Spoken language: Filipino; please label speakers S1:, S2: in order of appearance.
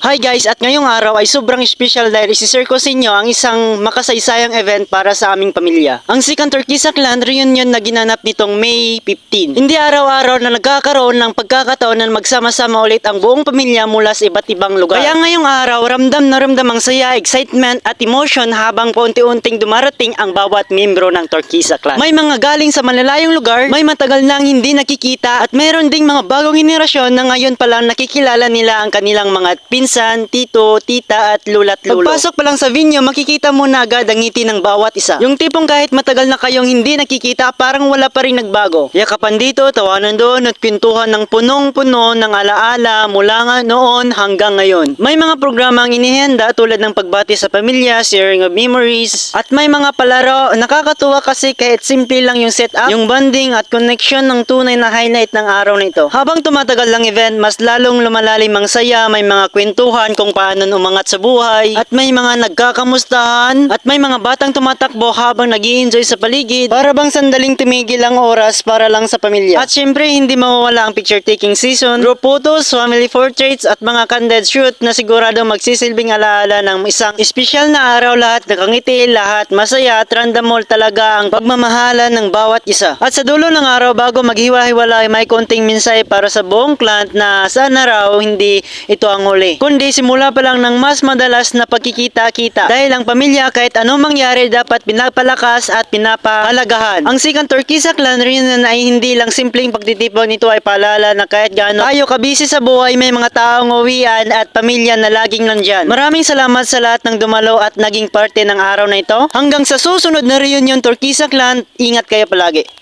S1: Hi guys, at ngayong araw ay sobrang special dahil isi-share ko sa inyo ang isang makasaysayang event para sa aming pamilya. Ang Second Turkisa Clan Reunion na ginanap nitong May 15. Hindi araw-araw na nagkakaroon ng pagkakataon na magsama-sama ulit ang buong pamilya mula sa iba't ibang lugar. Kaya ngayong araw, ramdam na ramdam ang saya, excitement at emotion habang paunti-unting dumarating ang bawat membro ng Turkisa Clan. May mga galing sa malalayong lugar, may matagal nang hindi nakikita at mayroon ding mga bagong henerasyon na ngayon pa lang nakikilala nila ang kanilang mga pinsan, tito, tita at lula't lulo. Pagpasok pa lang sa venue, makikita mo na agad ang ngiti ng bawat isa. Yung tipong kahit matagal na kayong hindi nakikita, parang wala pa rin nagbago. Yakapan dito, tawanan doon at kwentuhan ng punong-puno ng alaala mula nga noon hanggang ngayon. May mga programang inihenda tulad ng pagbati sa pamilya, sharing of memories, at may mga palaro. Nakakatuwa kasi kahit simple lang yung setup, yung bonding at connection ng tunay na highlight ng araw na ito. Habang tumatagal ang event, mas lalong lumalalim ang saya, may mga kwentuhan kung paano umangat sa buhay, at may mga nagkakamustahan, at may mga batang tumatakbo habang nag-i-enjoy sa paligid, para bang sandaling tumigil ang oras para lang sa pamilya. At syempre, hindi mawawala ang picture taking season, group photos, family portraits, at mga candid shoot na siguradong magsisilbing alaala ng isang espesyal na araw. Lahat nakangiti, lahat masaya, at random talaga ang pagmamahalan ng bawat isa. At sa dulo ng araw, bago maghiwa-hiwalay, may konting mensahe para sa buong clan na sana raw hindi ito ang huli, kundi simula pa lang ng mas madalas na pagkikita-kita. Dahil ang pamilya kahit anong mangyari dapat pinapalakas at pinapahalagahan. Ang Second Turkisa Clan Reunion ay hindi lang simpleng pagtitipon, nito ay paalala na kahit gaano tayo kabisi sa buhay, may mga taong uwian at pamilya na laging nandyan. Maraming salamat sa lahat ng dumalo at naging parte ng araw na ito. Hanggang sa susunod na reunion Turkisa Clan, ingat kayo palagi.